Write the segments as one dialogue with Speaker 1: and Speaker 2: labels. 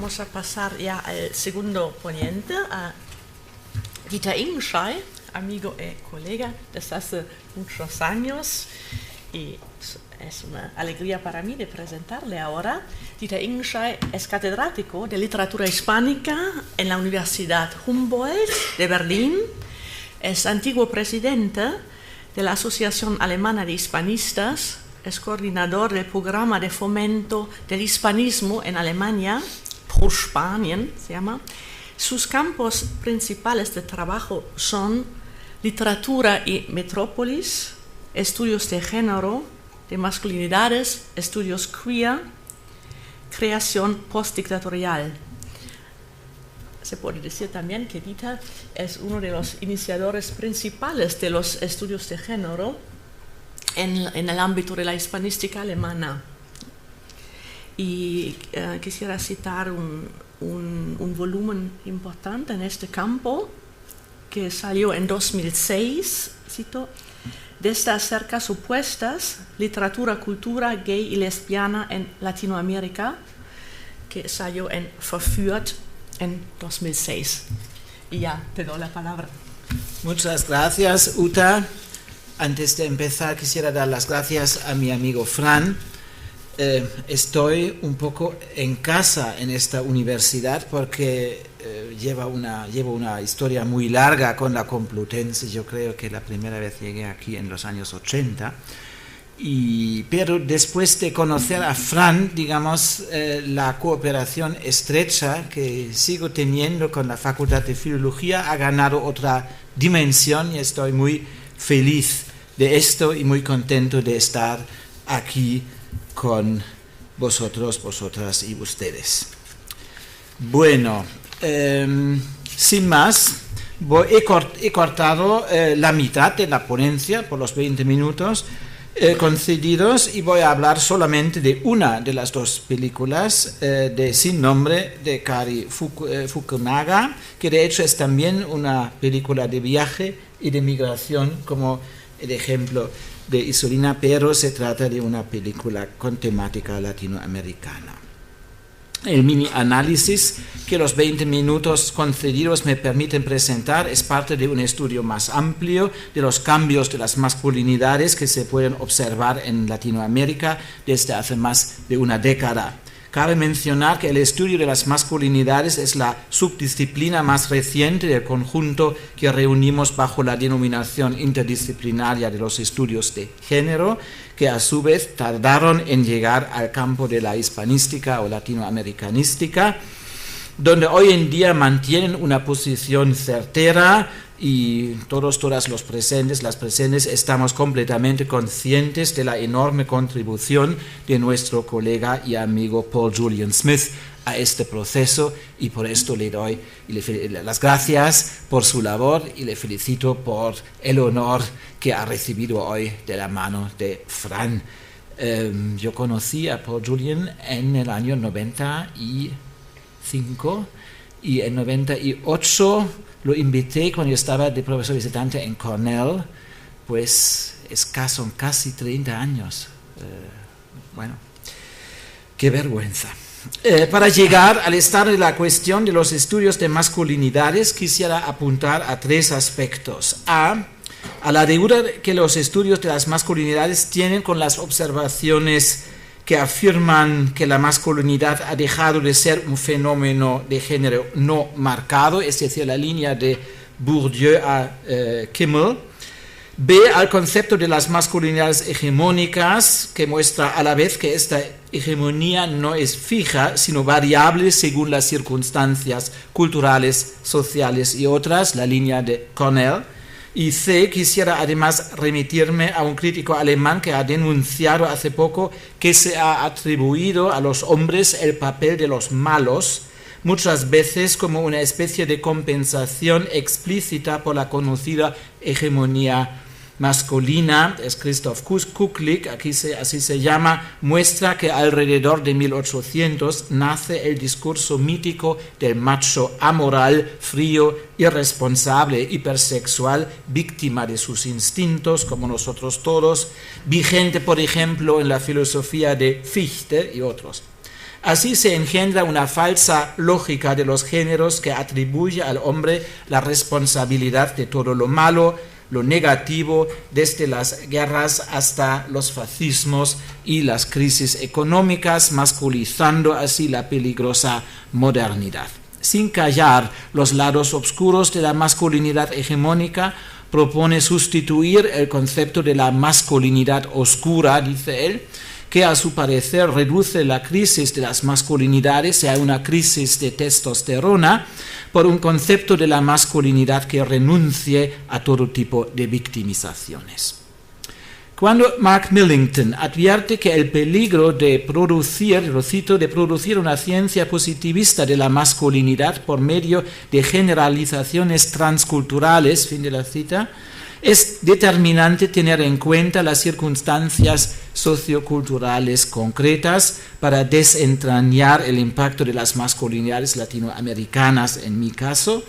Speaker 1: vamos a pasar ya al segundo ponente, a Dieter Ingenschei, amigo y colega desde hace muchos años, y es una alegría para mí de presentarle ahora. Dieter Ingenschei es catedrático de literatura hispánica en la Universidad Humboldt de Berlín, es antiguo presidente de la Asociación Alemana de Hispanistas, es coordinador del programa de fomento del hispanismo en Alemania, Pro Spanien se llama. Sus campos principales de trabajo son literatura y metrópolis, estudios de género, de masculinidades, estudios queer, creación postdictatorial. Se puede decir también que Dieter es uno de los iniciadores principales de los estudios de género en el ámbito de la hispanística alemana. Y quisiera citar un volumen importante en este campo que salió en 2006, cito, desde acerca supuestas literatura, cultura gay y lesbiana en Latinoamérica, que salió en Verführt en 2006. Y ya te doy la palabra.
Speaker 2: Muchas gracias, Uta. Antes de empezar quisiera dar las gracias a mi amigo Fran. Estoy un poco en casa en esta universidad porque llevo una historia muy larga con la Complutense. Yo creo que la primera vez llegué aquí en los años 80. Pero después de conocer a Fran, digamos, la cooperación estrecha que sigo teniendo con la Facultad de Filología ha ganado otra dimensión y estoy muy feliz de esto y muy contento de estar aquí con vosotros, vosotras y ustedes. Bueno, sin más, he cortado la mitad de la ponencia por los 20 minutos concedidos y voy a hablar solamente de una de las dos películas de Sin nombre de Kari Fukunaga, que de hecho es también una película de viaje y de migración como el ejemplo de Isolina, pero se trata de una película con temática latinoamericana. El mini análisis que los 20 minutos concedidos me permiten presentar es parte de un estudio más amplio de los cambios de las masculinidades que se pueden observar en Latinoamérica desde hace más de una década. Cabe mencionar que el estudio de las masculinidades es la subdisciplina más reciente del conjunto que reunimos bajo la denominación interdisciplinaria de los estudios de género, que a su vez tardaron en llegar al campo de la hispanística o latinoamericanística, donde hoy en día mantienen una posición certera y todas las presentes estamos completamente conscientes de la enorme contribución de nuestro colega y amigo Paul Julian Smith a este proceso, y por esto le doy las gracias por su labor y le felicito por el honor que ha recibido hoy de la mano de Fran. Yo conocí a Paul Julian en el año 95 y en 98 lo invité cuando yo estaba de profesor visitante en Cornell, pues son casi 30 años. Bueno, qué vergüenza. Para llegar al estado de la cuestión de los estudios de masculinidades, quisiera apuntar a tres aspectos. A la deuda que los estudios de las masculinidades tienen con las observaciones que afirman que la masculinidad ha dejado de ser un fenómeno de género no marcado, es decir, la línea de Bourdieu a Kimmel. B, al concepto de las masculinidades hegemónicas, que muestra a la vez que esta hegemonía no es fija, sino variable según las circunstancias culturales, sociales y otras, la línea de Cornell. Y C, quisiera además remitirme a un crítico alemán que ha denunciado hace poco que se ha atribuido a los hombres el papel de los malos, muchas veces como una especie de compensación explícita por la conocida hegemonía masculina. Es Christoph Kuklik, así se llama, muestra que alrededor de 1800 nace el discurso mítico del macho amoral, frío, irresponsable, hipersexual, víctima de sus instintos, como nosotros todos, vigente, por ejemplo, en la filosofía de Fichte y otros. Así se engendra una falsa lógica de los géneros que atribuye al hombre la responsabilidad de todo lo malo, lo negativo, desde las guerras hasta los fascismos y las crisis económicas, masculizando así la peligrosa modernidad. Sin callar los lados oscuros de la masculinidad hegemónica, propone sustituir el concepto de la masculinidad oscura, dice él, que a su parecer reduce la crisis de las masculinidades a una crisis de testosterona, por un concepto de la masculinidad que renuncie a todo tipo de victimizaciones. Cuando Mark Millington advierte que el peligro de producir una ciencia positivista de la masculinidad por medio de generalizaciones transculturales, fin de la cita, es determinante tener en cuenta las circunstancias socioculturales concretas para desentrañar el impacto de las masculinidades latinoamericanas, en mi caso,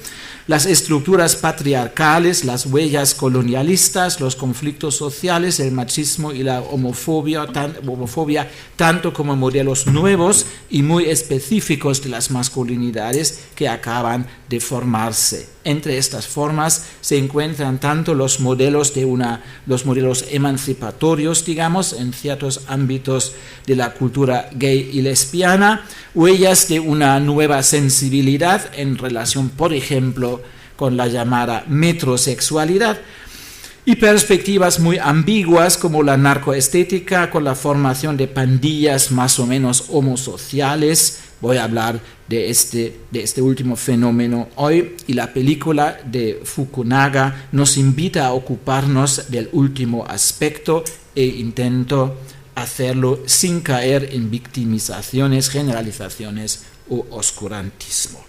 Speaker 2: las estructuras patriarcales, las huellas colonialistas, los conflictos sociales, el machismo y la homofobia, tanto como modelos nuevos y muy específicos de las masculinidades que acaban de formarse. Entre estas formas se encuentran tanto los modelos emancipatorios, digamos, en ciertos ámbitos de la cultura gay y lesbiana, huellas de una nueva sensibilidad en relación, por ejemplo, con la llamada metrosexualidad, y perspectivas muy ambiguas como la narcoestética con la formación de pandillas más o menos homosociales. Voy a hablar de este último fenómeno hoy, y la película de Fukunaga nos invita a ocuparnos del último aspecto e intento hacerlo sin caer en victimizaciones, generalizaciones u oscurantismo.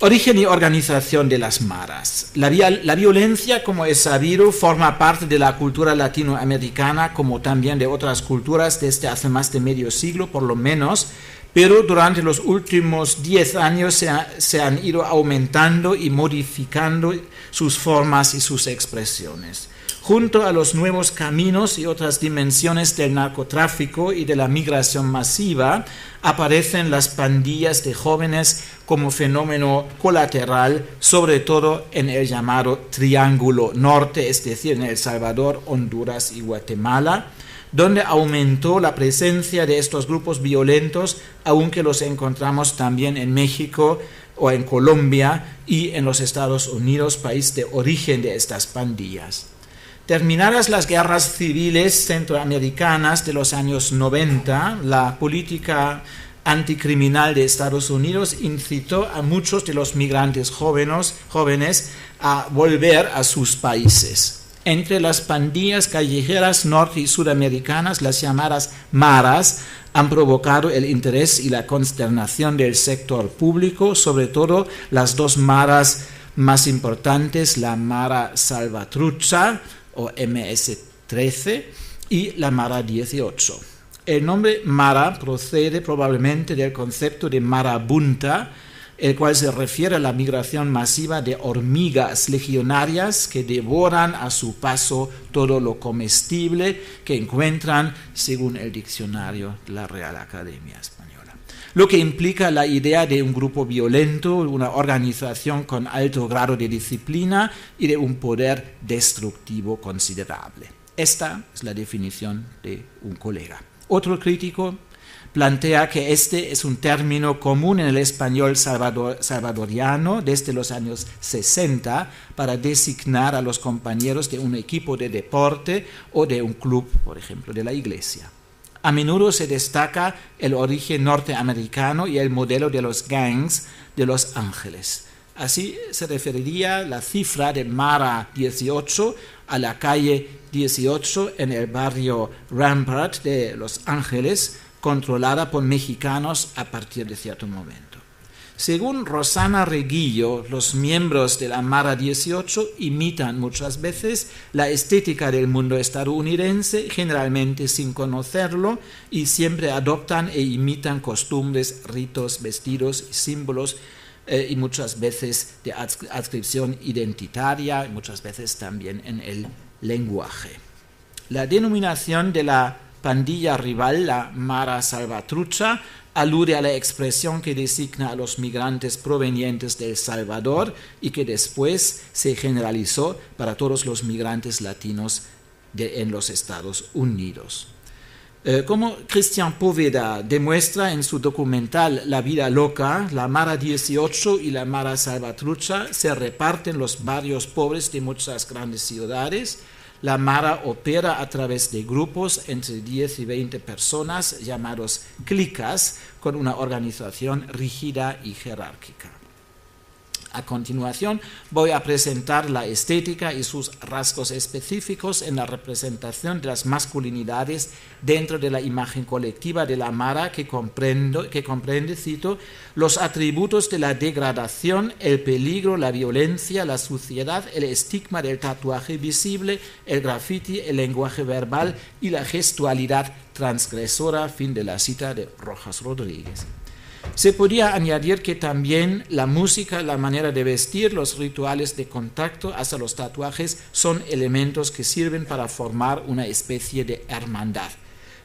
Speaker 2: Origen y organización de las maras. La violencia, como es sabido, forma parte de la cultura latinoamericana, como también de otras culturas desde hace más de medio siglo, por lo menos, pero durante los últimos 10 años se han ido aumentando y modificando sus formas y sus expresiones. Junto a los nuevos caminos y otras dimensiones del narcotráfico y de la migración masiva, aparecen las pandillas de jóvenes como fenómeno colateral, sobre todo en el llamado Triángulo Norte, es decir, en El Salvador, Honduras y Guatemala, donde aumentó la presencia de estos grupos violentos, aunque los encontramos también en México o en Colombia y en los Estados Unidos, país de origen de estas pandillas. Terminadas las guerras civiles centroamericanas de los años 90, la política anticriminal de Estados Unidos incitó a muchos de los migrantes jóvenes a volver a sus países. Entre las pandillas callejeras norte y sudamericanas, las llamadas maras han provocado el interés y la consternación del sector público, sobre todo las dos maras más importantes, la Mara Salvatrucha o MS-13 y la Mara 18. El nombre Mara procede probablemente del concepto de marabunta, el cual se refiere a la migración masiva de hormigas legionarias que devoran a su paso todo lo comestible que encuentran, según el diccionario de la Real Academia Española. Lo que implica la idea de un grupo violento, una organización con alto grado de disciplina y de un poder destructivo considerable. Esta es la definición de un colega. Otro crítico plantea que este es un término común en el español salvadoriano desde los años 60 para designar a los compañeros de un equipo de deporte o de un club, por ejemplo, de la iglesia. A menudo se destaca el origen norteamericano y el modelo de los gangs de Los Ángeles. Así se referiría la cifra de Mara 18 a la calle 18 en el barrio Rampart de Los Ángeles, controlada por mexicanos a partir de cierto momento. Según Rosana Reguillo, los miembros de la Mara 18 imitan muchas veces la estética del mundo estadounidense, generalmente sin conocerlo, y siempre adoptan e imitan costumbres, ritos, vestidos y símbolos, y muchas veces de adscripción identitaria, y muchas veces también en el lenguaje. La denominación de la pandilla rival, la Mara Salvatrucha, alude a la expresión que designa a los migrantes provenientes de El Salvador y que después se generalizó para todos los migrantes latinos en los Estados Unidos. Como Cristian Poveda demuestra en su documental La vida loca, la Mara 18 y la Mara Salvatrucha se reparten los barrios pobres de muchas grandes ciudades. La Mara opera a través de grupos entre 10 y 20 personas llamados clicas, con una organización rígida y jerárquica. A continuación voy a presentar la estética y sus rasgos específicos en la representación de las masculinidades dentro de la imagen colectiva de la Mara que comprende, cito, los atributos de la degradación, el peligro, la violencia, la suciedad, el estigma del tatuaje visible, el graffiti, el lenguaje verbal y la gestualidad transgresora, fin de la cita de Rojas Rodríguez. Se podría añadir que también la música, la manera de vestir, los rituales de contacto hasta los tatuajes son elementos que sirven para formar una especie de hermandad.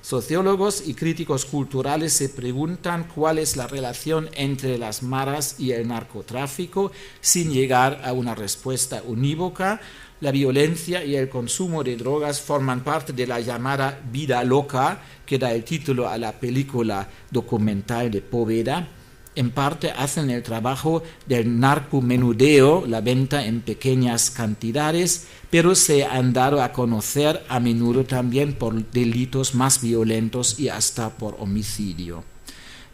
Speaker 2: Sociólogos y críticos culturales se preguntan cuál es la relación entre las maras y el narcotráfico sin llegar a una respuesta unívoca. La violencia y el consumo de drogas forman parte de la llamada vida loca, que da el título a la película documental de Poveda. En parte hacen el trabajo del narcomenudeo, la venta en pequeñas cantidades, pero se han dado a conocer a menudo también por delitos más violentos y hasta por homicidio.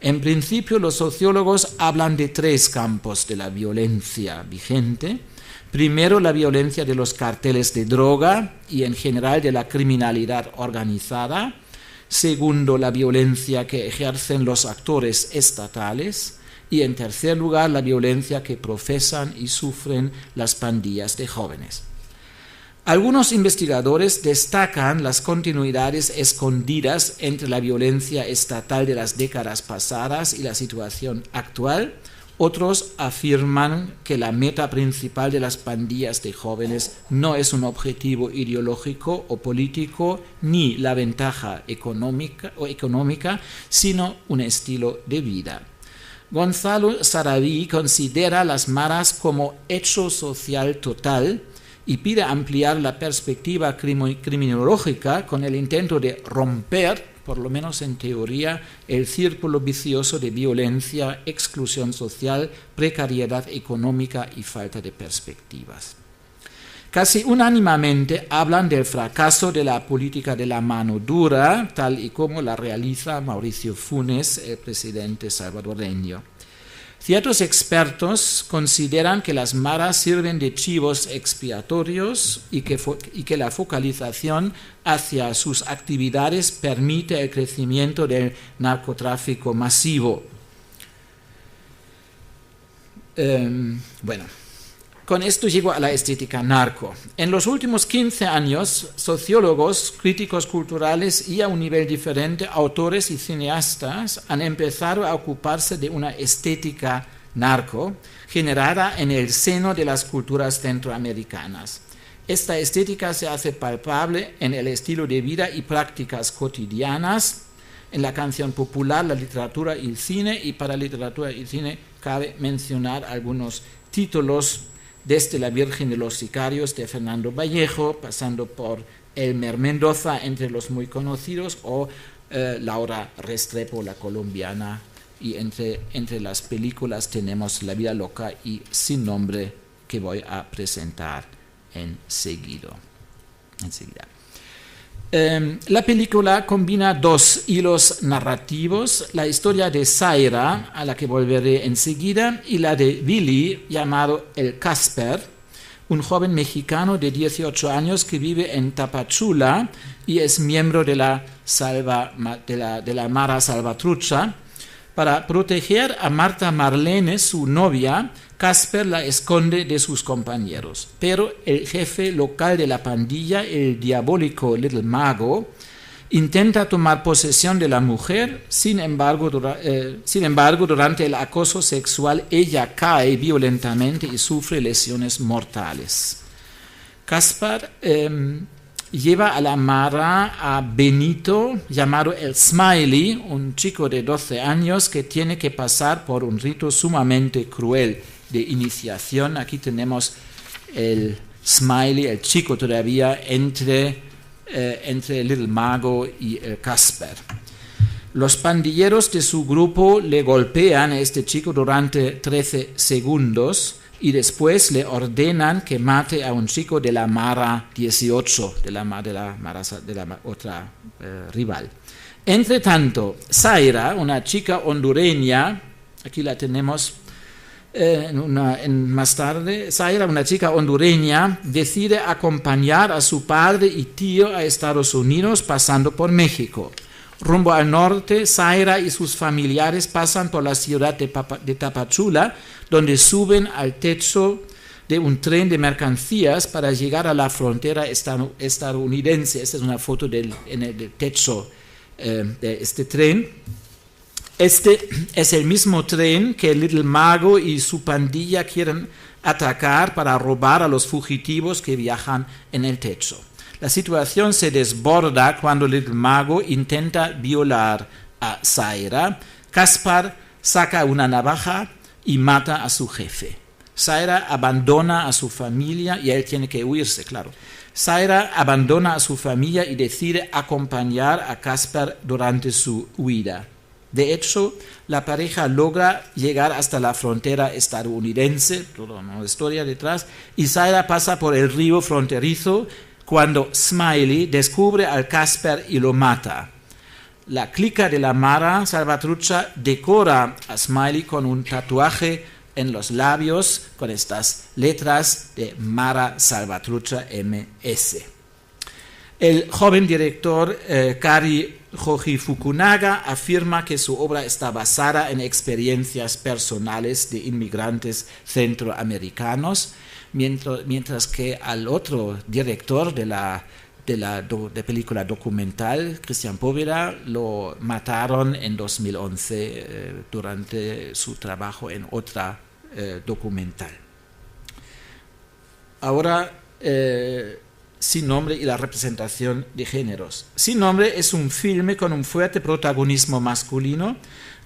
Speaker 2: En principio, los sociólogos hablan de tres campos de la violencia vigente. Primero, la violencia de los carteles de droga y en general de la criminalidad organizada. Segundo, la violencia que ejercen los actores estatales. Y en tercer lugar, la violencia que profesan y sufren las pandillas de jóvenes. Algunos investigadores destacan las continuidades escondidas entre la violencia estatal de las décadas pasadas y la situación actual. Otros afirman que la meta principal de las pandillas de jóvenes no es un objetivo ideológico o político ni la ventaja económica, sino un estilo de vida. Gonzalo Sarabí considera las maras como hecho social total y pide ampliar la perspectiva criminológica con el intento de romper, por lo menos en teoría, el círculo vicioso de violencia, exclusión social, precariedad económica y falta de perspectivas. Casi unánimemente hablan del fracaso de la política de la mano dura, tal y como la realiza Mauricio Funes, el presidente salvadoreño. Ciertos expertos consideran que las maras sirven de chivos expiatorios y que la focalización hacia sus actividades permite el crecimiento del narcotráfico masivo. Con esto llego a la estética narco. En los últimos 15 años, sociólogos, críticos culturales y a un nivel diferente, autores y cineastas han empezado a ocuparse de una estética narco generada en el seno de las culturas centroamericanas. Esta estética se hace palpable en el estilo de vida y prácticas cotidianas, en la canción popular, la literatura y el cine, y para literatura y cine cabe mencionar algunos títulos desde La Virgen de los Sicarios de Fernando Vallejo, pasando por Elmer Mendoza, entre los muy conocidos, o Laura Restrepo, la colombiana, y entre las películas tenemos La vida loca y Sin nombre, que voy a presentar enseguida. La película combina dos hilos narrativos, la historia de Zaira, a la que volveré enseguida, y la de Billy, llamado el Casper, un joven mexicano de 18 años que vive en Tapachula y es miembro de la Mara Salvatrucha. Para proteger a Marta Marlene, su novia, Casper la esconde de sus compañeros, pero el jefe local de la pandilla, el diabólico Little Mago, intenta tomar posesión de la mujer. Sin embargo, durante el acoso sexual ella cae violentamente y sufre lesiones mortales. Casper lleva a la Mara a Benito, llamado el Smiley, un chico de 12 años que tiene que pasar por un rito sumamente cruel de iniciación. Aquí tenemos el Smiley, el chico todavía, entre el Little Mago y el Casper. Los pandilleros de su grupo le golpean a este chico durante 13 segundos y después le ordenan que mate a un chico de la Mara 18, de la otra rival. Entre tanto, Zaira, una chica hondureña, aquí la tenemos más tarde, Zaira, una chica hondureña, decide acompañar a su padre y tío a Estados Unidos pasando por México. Rumbo al norte, Zaira y sus familiares pasan por la ciudad de Tapachula, donde suben al techo de un tren de mercancías para llegar a la frontera estadounidense. Esta es una foto del techo de este tren. Este es el mismo tren que el Little Mago y su pandilla quieren atacar para robar a los fugitivos que viajan en el techo. La situación se desborda cuando el Little Mago intenta violar a Zaira. Caspar saca una navaja y mata a su jefe. Zaira abandona a su familia y él tiene que huirse, claro. Zaira abandona a su familia y decide acompañar a Caspar durante su huida. De hecho, la pareja logra llegar hasta la frontera estadounidense, toda una historia detrás, y Zaira pasa por el río fronterizo cuando Smiley descubre al Casper y lo mata. La clica de la Mara Salvatrucha decora a Smiley con un tatuaje en los labios con estas letras de Mara Salvatrucha MS. El joven director Kari Joji Fukunaga afirma que su obra está basada en experiencias personales de inmigrantes centroamericanos, mientras que al otro director de película documental, Cristian Poveda, lo mataron en 2011 durante su trabajo en otra documental. Ahora, Sin nombre y la representación de géneros. Sin nombre es un filme con un fuerte protagonismo masculino,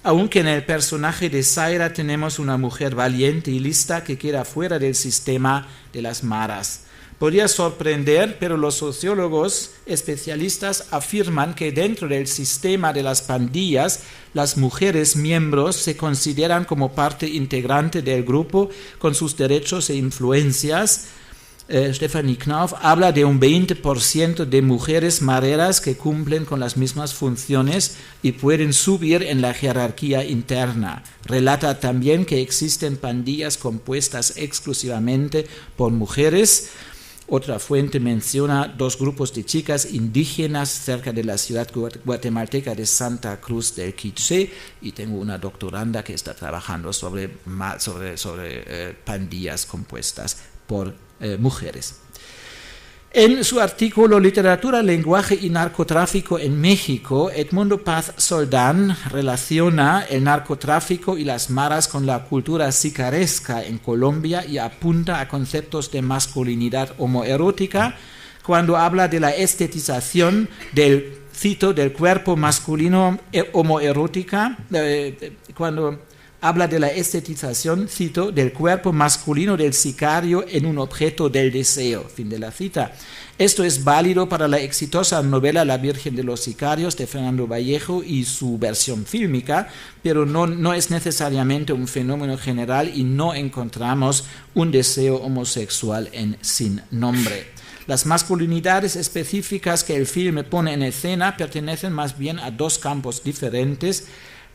Speaker 2: aunque en el personaje de Zaira tenemos una mujer valiente y lista que queda fuera del sistema de las maras. Podría sorprender, pero los sociólogos especialistas afirman que dentro del sistema de las pandillas, las mujeres miembros se consideran como parte integrante del grupo con sus derechos e influencias. Stephanie Knauf habla de un 20% de mujeres mareras que cumplen con las mismas funciones y pueden subir en la jerarquía interna. Relata también que existen pandillas compuestas exclusivamente por mujeres. Otra fuente menciona 2 grupos de chicas indígenas cerca de la ciudad guatemalteca de Santa Cruz del Quiché, y tengo una doctoranda que está trabajando sobre pandillas compuestas por mujeres. En su artículo Literatura, lenguaje y narcotráfico en México, Edmundo Paz Soldán relaciona el narcotráfico y las maras con la cultura sicaresca en Colombia y apunta a conceptos de masculinidad homoerótica cuando habla de la estetización del cuerpo masculino homoerótica, cuando habla de la estetización, cito, del cuerpo masculino del sicario en un objeto del deseo. Fin de la cita. Esto es válido para la exitosa novela La Virgen de los Sicarios de Fernando Vallejo y su versión fílmica, pero no es necesariamente un fenómeno general y no encontramos un deseo homosexual en Sin nombre. Las masculinidades específicas que el filme pone en escena pertenecen más bien a 2 campos diferentes: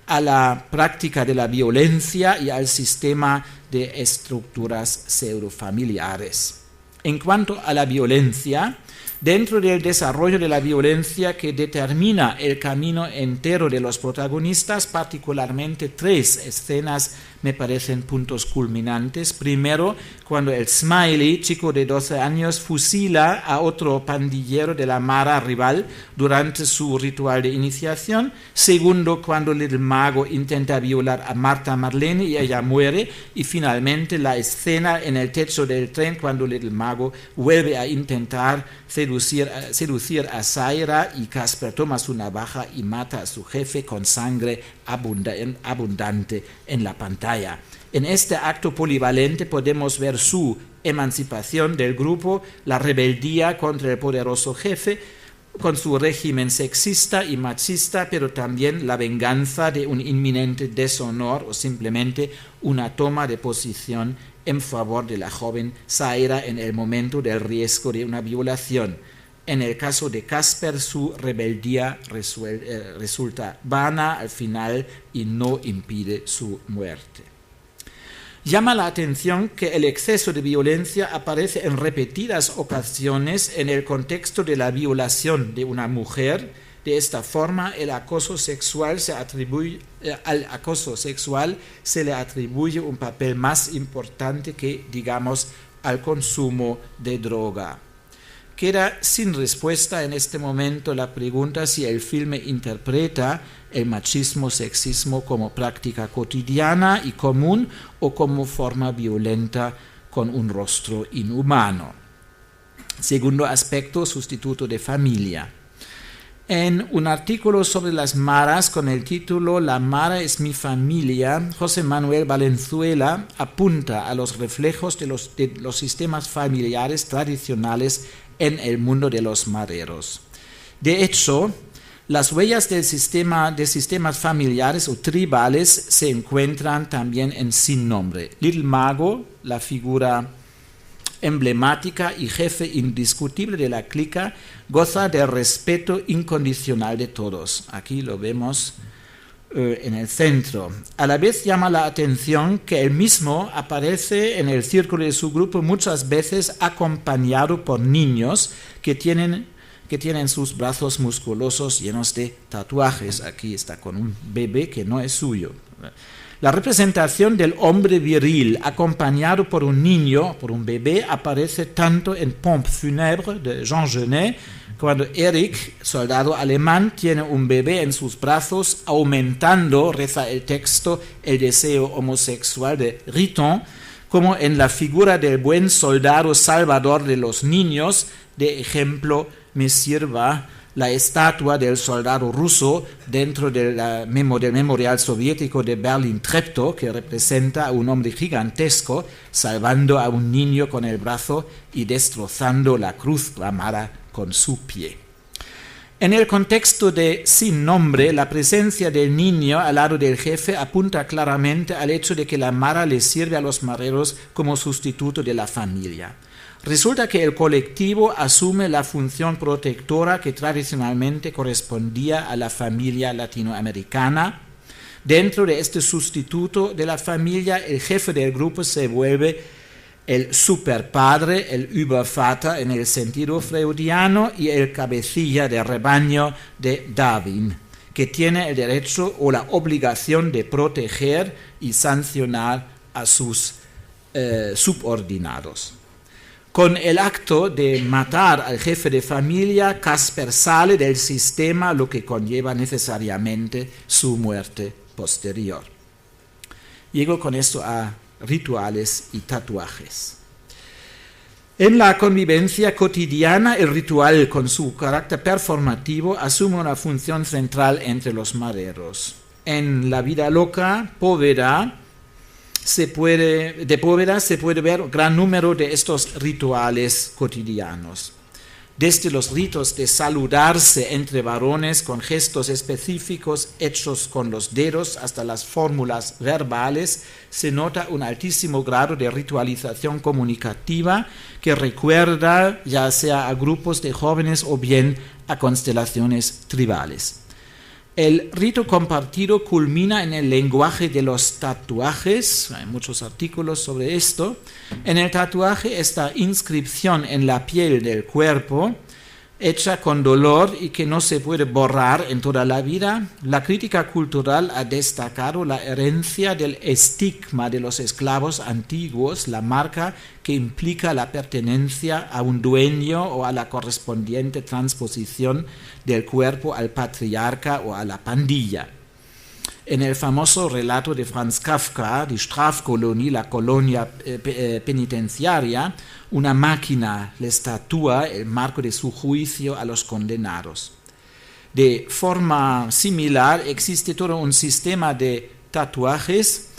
Speaker 2: a la práctica de la violencia y al sistema de estructuras pseudofamiliares. En cuanto a la violencia, dentro del desarrollo de la violencia que determina el camino entero de los protagonistas, particularmente 3 escenas me parecen puntos culminantes. Primero, cuando el Smiley, chico de 12 años, fusila a otro pandillero de la Mara rival durante su ritual de iniciación. Segundo, cuando Little Mago intenta violar a Marta Marlene y ella muere. Y finalmente, la escena en el techo del tren cuando Little Mago vuelve a intentar seducir a Zaira y Casper toma su navaja y mata a su jefe con sangre abundante en la pantalla. En este acto polivalente podemos ver su emancipación del grupo, la rebeldía contra el poderoso jefe, con su régimen sexista y machista, pero también la venganza de un inminente deshonor o simplemente una toma de posición en favor de la joven Zaira en el momento del riesgo de una violación. En el caso de Casper, su rebeldía resulta vana al final y no impide su muerte. Llama la atención que el exceso de violencia aparece en repetidas ocasiones en el contexto de la violación de una mujer. De esta forma, al acoso sexual se le atribuye un papel más importante que, digamos, al consumo de droga. Queda sin respuesta en este momento la pregunta si el filme interpreta el machismo-sexismo como práctica cotidiana y común o como forma violenta con un rostro inhumano. Segundo aspecto, sustituto de familia. En un artículo sobre las maras con el título «La Mara es mi familia», José Manuel Valenzuela apunta a los reflejos de los sistemas familiares tradicionales en el mundo de los mareros. De hecho, las huellas de sistemas familiares o tribales se encuentran también en Sin Nombre. Little Mago, la figura emblemática y jefe indiscutible de la clica, goza del respeto incondicional de todos. Aquí lo vemos en el centro. A la vez llama la atención que él mismo aparece en el círculo de su grupo muchas veces acompañado por niños que tienen sus brazos musculosos llenos de tatuajes. Aquí está con un bebé que no es suyo. La representación del hombre viril acompañado por un niño, por un bebé, aparece tanto en Pompe funèbre de Jean Genet, cuando Eric, soldado alemán, tiene un bebé en sus brazos, aumentando, reza el texto, el deseo homosexual de Riton, como en la figura del buen soldado salvador de los niños. De ejemplo me sirva la estatua del soldado ruso dentro del memorial soviético de Berlín-Treptow, que representa a un hombre gigantesco salvando a un niño con el brazo y destrozando la cruz clamada con su pie. En el contexto de Sin Nombre, la presencia del niño al lado del jefe apunta claramente al hecho de que la Mara le sirve a los mareros como sustituto de la familia. Resulta que el colectivo asume la función protectora que tradicionalmente correspondía a la familia latinoamericana. Dentro de este sustituto de la familia, el jefe del grupo se vuelve el superpadre, el Übervater en el sentido freudiano, y el cabecilla de rebaño de Darwin, que tiene el derecho o la obligación de proteger y sancionar a sus subordinados. Con el acto de matar al jefe de familia, Casper sale del sistema, lo que conlleva necesariamente su muerte posterior. Llego con esto a rituales y tatuajes. En la convivencia cotidiana, el ritual, con su carácter performativo, asume una función central entre los mareros. En la vida loca, Poveda se puede ver un gran número de estos rituales cotidianos. Desde los ritos de saludarse entre varones con gestos específicos hechos con los dedos hasta las fórmulas verbales, se nota un altísimo grado de ritualización comunicativa que recuerda ya sea a grupos de jóvenes o bien a constelaciones tribales. El rito compartido culmina en el lenguaje de los tatuajes. Hay muchos artículos sobre esto. En el tatuaje, esta inscripción en la piel del cuerpo hecha con dolor y que no se puede borrar en toda la vida, la crítica cultural ha destacado la herencia del estigma de los esclavos antiguos, la marca que implica la pertenencia a un dueño o a la correspondiente transposición del cuerpo al patriarca o a la pandilla. En el famoso relato de Franz Kafka, Die Strafkolonie, la colonia penitenciaria, una máquina les tatúa el marco de su juicio a los condenados. De forma similar, existe todo un sistema de tatuajes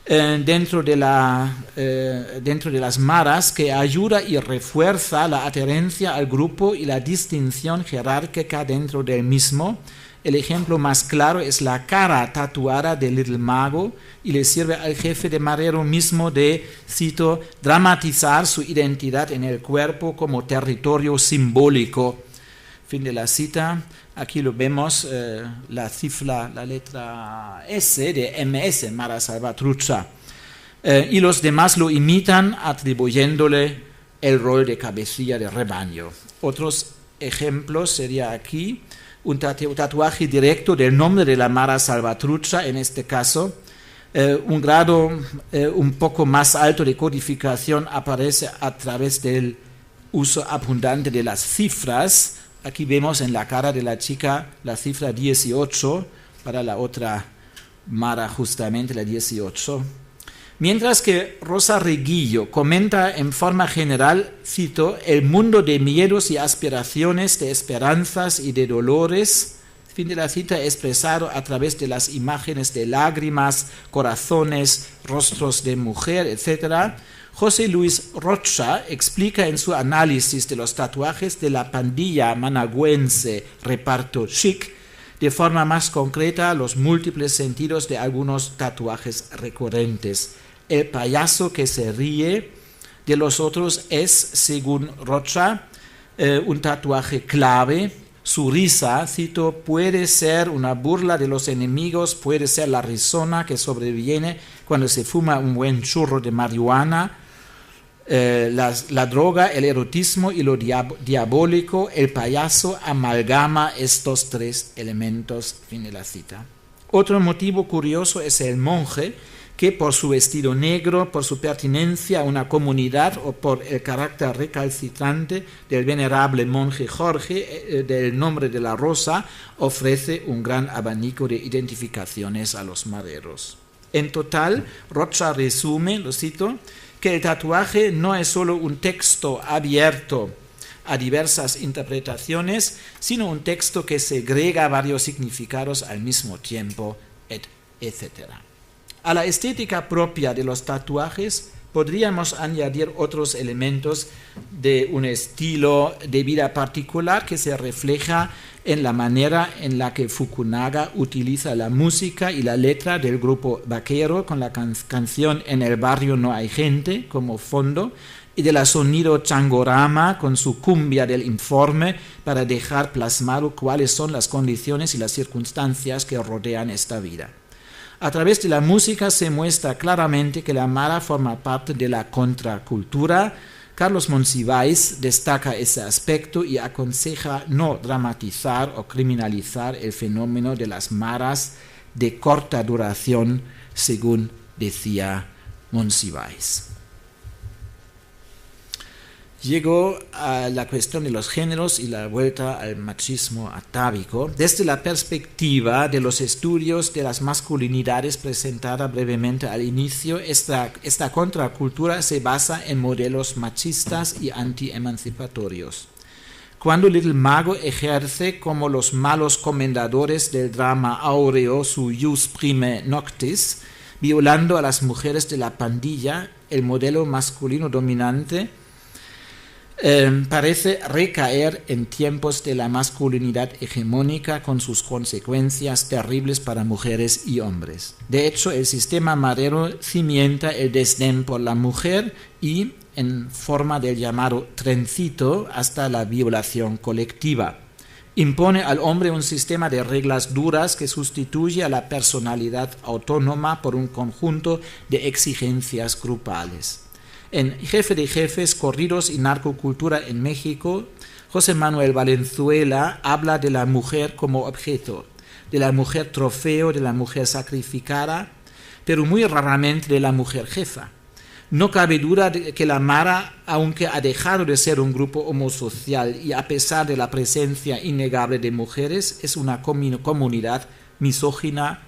Speaker 2: dentro de las maras que ayuda y refuerza la adherencia al grupo y la distinción jerárquica dentro del mismo. El ejemplo más claro es la cara tatuada de Little Mago y le sirve al jefe de marero mismo de, cito, dramatizar su identidad en el cuerpo como territorio simbólico. Fin de la cita. Aquí lo vemos, la cifra, la letra S de MS, Mara Salvatrucha. Y los demás lo imitan atribuyéndole el rol de cabecilla de rebaño. Otros ejemplos sería aquí un tatuaje directo del nombre de la Mara Salvatrucha, en este caso. Un grado un poco más alto de codificación aparece a través del uso abundante de las cifras. Aquí vemos en la cara de la chica la cifra 18, para la otra Mara justamente la 18. Mientras que Rosa Reguillo comenta en forma general, cito, el mundo de miedos y aspiraciones, de esperanzas y de dolores, fin de la cita, expresado a través de las imágenes de lágrimas, corazones, rostros de mujer, etc. José Luis Rocha explica en su análisis de los tatuajes de la pandilla managüense Reparto Chic, de forma más concreta, los múltiples sentidos de algunos tatuajes recurrentes. El payaso que se ríe de los otros es, según Rocha, un tatuaje clave. Su risa, cito, puede ser una burla de los enemigos, puede ser la risona que sobreviene cuando se fuma un buen churro de marihuana, la droga, el erotismo y lo diabólico. El payaso amalgama estos tres elementos. Fin de la cita. Otro motivo curioso es el monje, que por su vestido negro, por su pertenencia a una comunidad o por el carácter recalcitrante del venerable monje Jorge, del nombre de la rosa, ofrece un gran abanico de identificaciones a los mareros. En total, Rocha resume, lo cito, que el tatuaje no es solo un texto abierto a diversas interpretaciones, sino un texto que segrega varios significados al mismo tiempo, etc. A la estética propia de los tatuajes podríamos añadir otros elementos de un estilo de vida particular que se refleja en la manera en la que Fukunaga utiliza la música y la letra del grupo vaquero con la canción En el barrio no hay gente como fondo, y de la sonido Changorama con su cumbia del informe para dejar plasmado cuáles son las condiciones y las circunstancias que rodean esta vida. A través de la música se muestra claramente que la Mara forma parte de la contracultura. Carlos Monsiváis destaca ese aspecto y aconseja no dramatizar o criminalizar el fenómeno de las maras de corta duración, según decía Monsiváis. Llegó a la cuestión de los géneros y la vuelta al machismo atávico desde la perspectiva de los estudios de las masculinidades presentada brevemente al inicio. Esta contracultura se basa en modelos machistas y anti-emancipatorios. Cuando Little Mago ejerce como los malos comendadores del drama áureo su jus prime noctis, violando a las mujeres de la pandilla, el modelo masculino dominante parece recaer en tiempos de la masculinidad hegemónica con sus consecuencias terribles para mujeres y hombres. De hecho, el sistema marero cimienta el desdén por la mujer y, en forma del llamado trencito, hasta la violación colectiva. Impone al hombre un sistema de reglas duras que sustituye a la personalidad autónoma por un conjunto de exigencias grupales. En Jefe de Jefes, Corridos y Narcocultura en México, José Manuel Valenzuela habla de la mujer como objeto, de la mujer trofeo, de la mujer sacrificada, pero muy raramente de la mujer jefa. No cabe duda de que la Mara, aunque ha dejado de ser un grupo homosocial y a pesar de la presencia innegable de mujeres, es una comunidad misógina,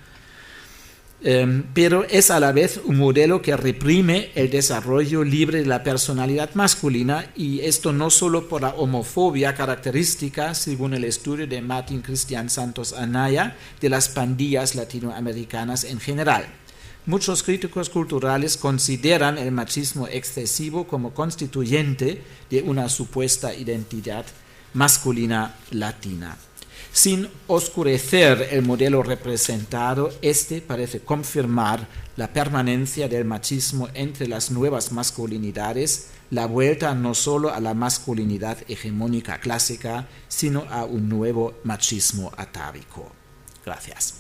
Speaker 2: pero es a la vez un modelo que reprime el desarrollo libre de la personalidad masculina, y esto no solo por la homofobia característica, según el estudio de Martín Cristian Santos Anaya, de las pandillas latinoamericanas en general. Muchos críticos culturales consideran el machismo excesivo como constituyente de una supuesta identidad masculina latina. Sin oscurecer el modelo representado, este parece confirmar la permanencia del machismo entre las nuevas masculinidades, la vuelta no solo a la masculinidad hegemónica clásica, sino a un nuevo machismo atávico. Gracias.